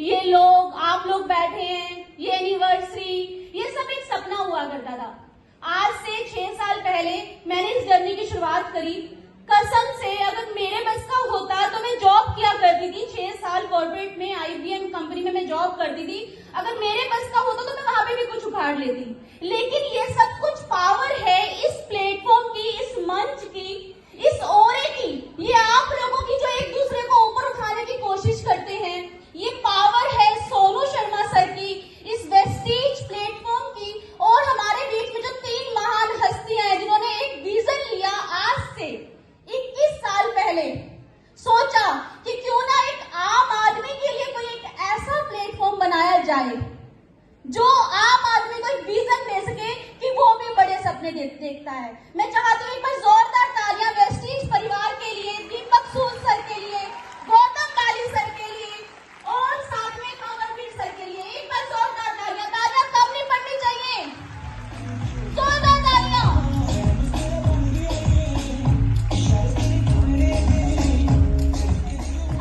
ये लोग, आप लोग बैठे हैं, ये एनिवर्सरी, ये सब एक सपना हुआ करता था। आज से 6 साल पहले मैंने इस जर्नी की शुरुआत करी। कसम से अगर मेरे बस का होता तो मैं जॉब किया करती थी। 6 साल कॉर्पोरेट में IBM कंपनी में मैं जॉब करती थी। अगर मेरे बस का होता तो मैं वहां पे भी कुछ उखाड़ लेती। लेकिन ये सब कुछ पावर है इस प्लेटफॉर्म की, इस मंच की, इस ओरे की, ये आप लोगों की जो एक दूसरे को ऊपर उठाने की कोशिश करते हैं। ये पावर है सोनू शर्मा सर की, इस वेस्टीज प्लेटफॉर्म की, और हमारे बीच में जो 3 महान हस्तियां हैं जिन्होंने एक विजन लिया आज से 21 साल पहले। सोचा कि क्यों ना एक आम आदमी के लिए कोई एक ऐसा प्लेटफॉर्म बनाया जाए जो आम आदमी को एक विजन दे सके कि वो भी बड़े सपने देखता है। मैं चाहती हूँ एक बार जोरदार तालियां वेस्टीज परिवार के लिए, दीपक सूद सर के लिए, गौतम बाली सर के लिए और साथ में कंवरवीर सर के लिए। एक बार जोरदार तालियां, तालियां कम नहीं पड़नी चाहिए, जोरदार तालियां।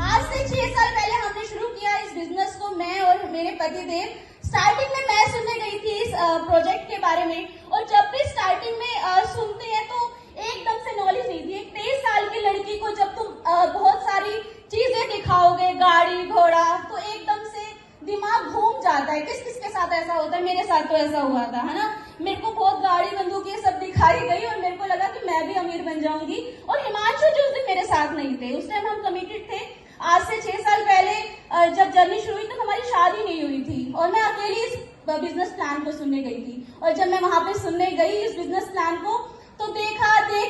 आज से 6 साल पहले हमने शुरू किया इस बिजनेस को, मैं और मेरे पतिदेव। स्टार्टिंग में मैं सुनने गई थी इस प्रोजेक्ट के बारे में, और जब भी स्टार्टिंग में सुनते हैं तो एकदम से नॉलेज नहीं थी। एक 23 साल की लड़की को जब तुम बहुत सारी चीजें दिखाओगे, गाड़ी घोड़ा, तो एकदम से दिमाग घूम जाता है। किस किस के साथ ऐसा होता है? मेरे साथ तो ऐसा हुआ था, है ना। मेरे को बहुत गाड़ी बंदूकें सब दिखाई गई और मेरे को लगा कि मैं भी अमीर बन जाऊंगी। और हिमांशु जी उस दिन मेरे साथ नहीं थे, उस टाइम हम कमिटेड थे। आज से 6 साल पहले जब जर्नी शुरू हुई तो हमारी शादी नहीं हुई थी और मैं अकेली इस बिजनेस प्लान को सुनने गई थी। और जब मैं वहां पे सुनने गई इस बिजनेस प्लान को तो देख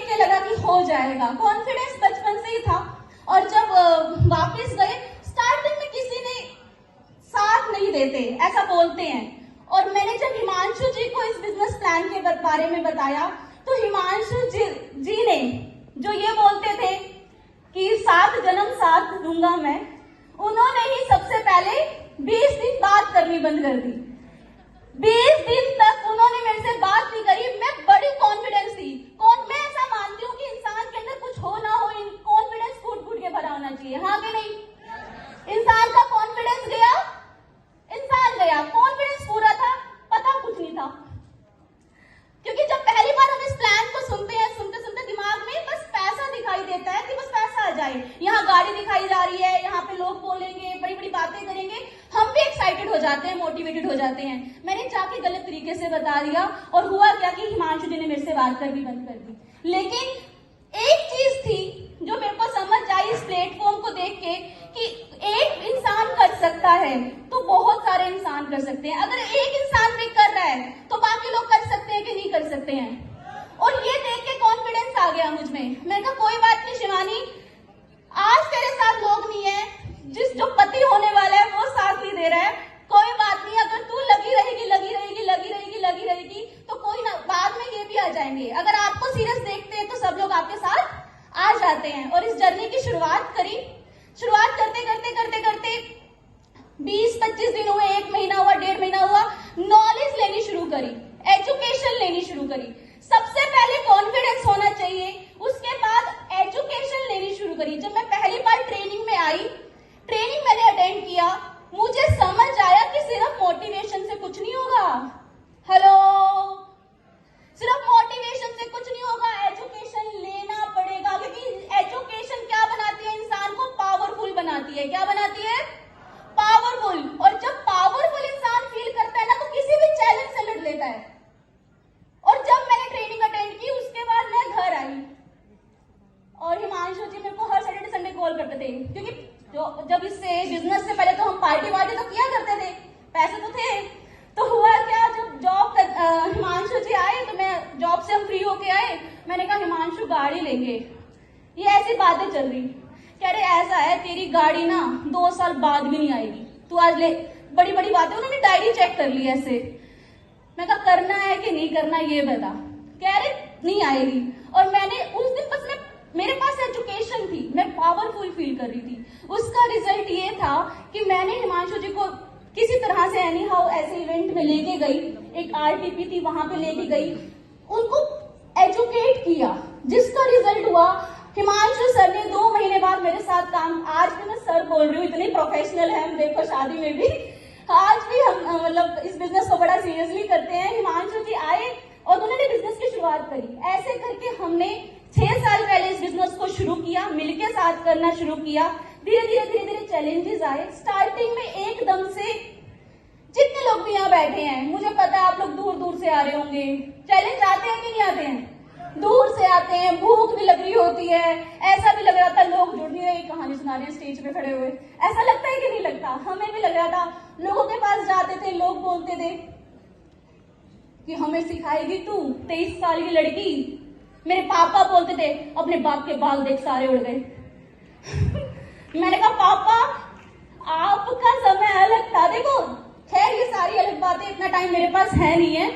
के लगा कि हो जाएगा। कॉन्फिडेंस बचपन से ही था। और जब वापस गए, स्टार्टिंग में किसी ने साथ नहीं देते, ऐसा बोलते हैं। और मैंने जब हिमांशु जी को इस बिजनेस प्लान के बारे में बताया तो हिमांशु जी ने जो ये बोलते थे कि 7 जन्म साथ दूंगा मैं, उन्होंने ही सबसे पहले 20 दिन बात करनी बंद कर दी। 20 दिन तक उन्होंने मेरे से बात नहीं करी। मैं बड़ी कॉन्फिडेंस थी। मैं ऐसा मानती हूँ कि इंसान के अंदर कुछ हो ना हो, कॉन्फिडेंस फूट फूट के भरा होना चाहिए, हाँ कि नहीं? इंसान का कॉन्फिडेंस गया, इंसान गया, कॉन्फिडेंस पूरा था, पता कुछ नहीं था। क्योंकि जब पहली बार हम इस प्लान को सुनते हैं, सुनते सुनते दिमाग में बस पैसा दिखाई देता है कि बस पैसा आ जाए। यहाँ गाड़ी दिखाई जा रही है, यहाँ पे लोग बोलेंगे, बड़ी बड़ी बातें करेंगे, हम भी एक्साइटेड हो जाते हैं, मोटिवेटेड हो जाते हैं। मैंने जाके गलत तरीके से बता दिया और हुआ क्या कि हिमांशु जी ने मेरे से बात करनी बंद कर दी। लेकिन एक चीज थी जो मेरे को समझ आई इस प्लेटफॉर्म को देख के कि एक इंसान कर सकता है तो बहुत सारे इंसान कर सकते हैं। अगर एक इंसान भी कर रहा है तो बाकी लोग कर सकते हैं कि नहीं कर सकते हैं। और ये देख के कॉन्फिडेंस आ गया मुझ में। मैंने कहा कोई बात नहीं शिवानी, आज तेरे साथ लोग नहीं है, जो पति होने वाला है वो साथ नहीं दे रहा है, कोई बात नहीं। अगर तू लगी रहेगी तो कोई ना, बाद में ये भी आ जाएंगे। अगर आपको सीरियस देखते हैं तो सब लोग आपके साथ आ जाते हैं। और इस जर्नी की शुरुआत करते 20-25 दिन हुए, 1 महीना हुआ, 1.5 महीना हुआ, नॉलेज लेनी शुरू करी, एजुकेशन लेनी शुरू करी। सबसे पहले कॉन्फिडेंस होना चाहिए, उसके बाद एजुकेशन लेनी शुरू करी। जब मैं पहली बार ट्रेनिंग में आई, ट्रेनिंग मैंने अटेंड किया, मुझे समझ आया कि सिर्फ मोटिवेशन से कुछ नहीं होगा। हेलो, सिर्फ मोटिवेशन से कुछ नहीं होगा, एजुकेशन लेना पड़ेगा। क्योंकि एजुकेशन क्या बनाती है? इंसान को पावरफुल बनाती है। क्या बनाती है? पावरफुल। और जब पावरफुल इंसान फील करता है ना तो किसी भी चैलेंज से लड़ लेता है। और जब मैंने ट्रेनिंग अटेंड की उसके बाद मैं घर आई और हिमांशु जी मेरे को हर सैटरडे संडे कॉल करते थे। क्योंकि जब इससे बिजनेस से पहले तो हम पार्टी वार्टी तो किया करते थे, पैसे तो थे। तो हुआ क्या, जब जॉब हिमांशु जी आए तो मैं जॉब से हम फ्री होके आए, मैंने कहा हिमांशु गाड़ी लेंगे। ये ऐसी बातें चल रही, कह रहे ऐसा है तेरी गाड़ी ना 2 साल बाद भी नहीं आएगी, तू आज ले। बड़ी बड़ी बातें, उन्होंने डायरी चेक कर ली ऐसे। मैं कहा करना है कि नहीं करना ये बता। कह रहे नहीं आएगी। और मैंने उस दिन बस मेरे पास एजुकेशन थी, मैं पावरफुल फील कर रही थी। उसका रिजल्ट ये था कि मैंने हिमांशु जी को किसी तरह से एनी हाउ ऐसे इवेंट में लेके गई, एक RTP थी वहां पे लेके गई, उनको एजुकेट किया, जिसका रिजल्ट हुआ हिमांशु सर ने 2 महीने बाद मेरे साथ काम, आज भी मैं सर बोल रही हूँ, इतने प्रोफेशनल है हम, देखो शादी में भी आज भी हम मतलब इस बिजनेस को बड़ा सीरियसली करते हैं। हिमांशु जी आए और उन्होंने बिजनेस की शुरुआत करी। ऐसे करके हमने 6 साल पहले इस बिजनेस को शुरू किया, मिलके साथ करना शुरू किया। धीरे धीरे चैलेंजेस आए। स्टार्टिंग में एकदम से जितने लोग भी यहाँ बैठे हैं, मुझे पता है आप लोग दूर दूर से आ रहे होंगे। चैलेंज आते हैं कि नहीं आते हैं? दूर से आते हैं, भूख भी लग रही होती है, ऐसा भी लग रहा था लोग जुड़ नहीं रहे, कहानी सुना रहे हैं स्टेज पे खड़े हुए, ऐसा लगता है कि नहीं लगता? हमें भी लग रहा था। लोगों के पास जाते थे, लोग बोलते थे कि हमें सिखाएगी तू, 23 साल की लड़की। मेरे पापा बोलते थे अपने बाप के बाल देख सारे उड़ गए। मैंने कहा पापा आपका समय अलग था। देखो खैर ये सारी अलग बातें, इतना टाइम मेरे पास है नहीं है।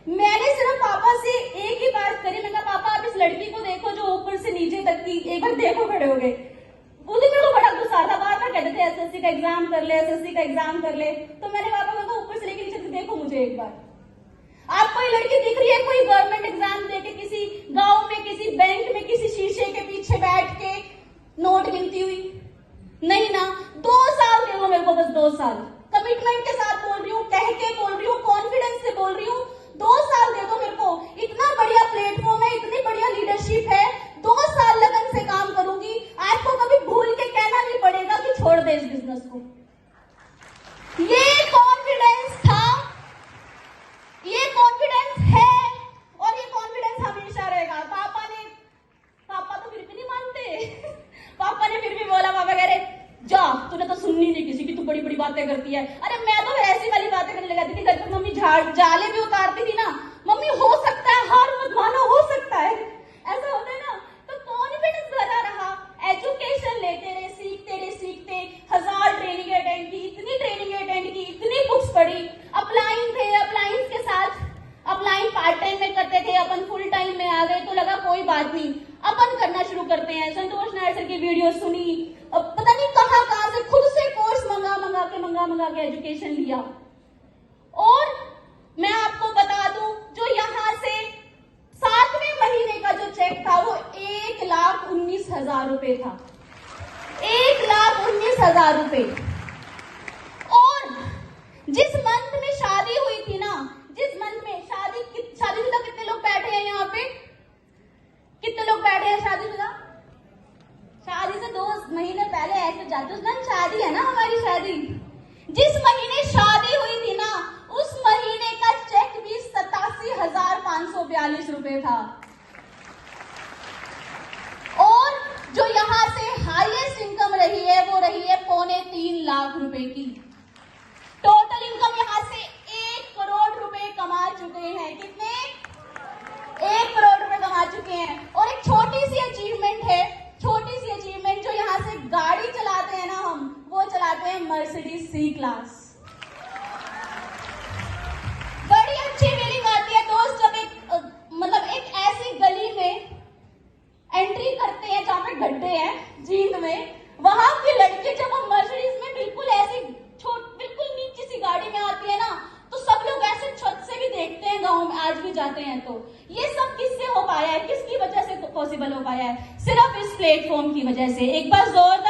मैंने सिर्फ पापा से एक ही बात करी, मैंने कहा पापा आप इस लड़की को देखो जो ऊपर से नीचे तक की, एक बार देखो। खड़े हो गए। उस दिन मेरे को बड़ा गुस्सा था, बार बार कहते थे एसएससी का एग्जाम कर ले, एसएससी का एग्जाम कर ले। तो मैंने पापा को ऊपर से लेकर नीचे तक देखो मुझे एक बार। आपको ये लड़की दिख रही है कोई गवर्नमेंट एग्जाम देके किसी गांव में, किसी बैंक में, किसी शीशे के पीछे बैठ के नोट गिनती हुई? नहीं ना। 2 साल दे दो मेरे को, बस 2 साल। कमिटमेंट के साथ बोल रही हूँ, कह के बोल रही हूँ, कॉन्फिडेंस से बोल रही हूँ। 2 साल दे दो मेरे को। इतना बढ़िया प्लेटफॉर्म है, इतनी बढ़िया लीडरशिप है। 2 साल लगन से काम करूंगी। आपको कभी भूल के कहना नहीं पड़ेगा कि छोड़ दे इस बिजनेस को। ये कॉन्फिडेंस था, ये कॉन्फिडेंस है और ये कॉन्फिडेंस हमेशा रहेगा। पापा तो फिर भी नहीं मानते। पापा ने फिर भी बोला, पापा कह रहे जा, तूने तो सुननी नहीं किसी की, तू बड़ी बड़ी बातें करती है। अरे मैं तो ऐसी वाली बातें करने लगाती थी, घर पर मम्मी जाले भी उतारती थी ना, मम्मी हो सकता है, हार मत मानो, हो सकता है, ऐसा होता है ना। तो कॉन्फिडेंस बना रहा। एजुकेशन लेते रहे, सीखते 1000 ट्रेनिंग अटेंड की, इतनी ट्रेनिंग अटेंड की, इतनी बुक्स पढ़ी। अपलाइन थे, अपलाइन के साथ अपलाइन पार्ट टाइम में करते थे, अपन फुल टाइम में आ गए तो लगा कोई बात नहीं, अपन करना शुरू करते हैं। संतोष नायर सर की वीडियो सुनी, पता नहीं कहां से खुद से कोर्स मंगा के एजुकेशन लिया। और मैं आपको बता दूं, जो यहां से 7वें महीने का जो चेक था वो 1,19,000 रुपए था। 1,19,000 रुपए। और जिस मंथ में शादी हुई थी ना, जिस मंथ में शादीशुदा कितने लोग बैठे हैं यहाँ पे? कितने लोग बैठे हैं शादीशुदा? शादी से 2 महीने पहले ऐसे जाते, उस दिन शादी है ना हमारी शादी। जिस महीने शादी हुई थी ना, उस महीने का चेक भी 87,542 रुपए था। और जो यहाँ से हाईएस्ट इनकम रही है वो रही है 3.25 लाख रुपए की। टोटल इनकम यहाँ से 1 करोड़ रुपए कमा चुके हैं। कितने? 1 करोड़ रुपए कमा चुके हैं। और एक छोटी सी अचीवमेंट है, छोटी सी अचीवमेंट, जो यहाँ से गाड़ी चलाते हैं ना हम, वो चलाते हैं मर्सिडीज C क्लास। बड़ी अच्छी फीलिंग आती है दोस्त, जब एक ऐसी गली में एंट्री करते हैं जहाँ पे गड्ढे हैं जींद में, वहां की लड़की जब हम मर्सिडीज में बिल्कुल ऐसी बिल्कुल नीची सी गाड़ी में आती है ना, तो सब लोग ऐसे छत से भी देखते हैं। गांव में आज भी जाते हैं तो ये सब किससे हो पाया है, किसकी वजह से पॉसिबल हो पाया है? सिर्फ इस प्लेटफॉर्म की वजह से। एक बार जोरदार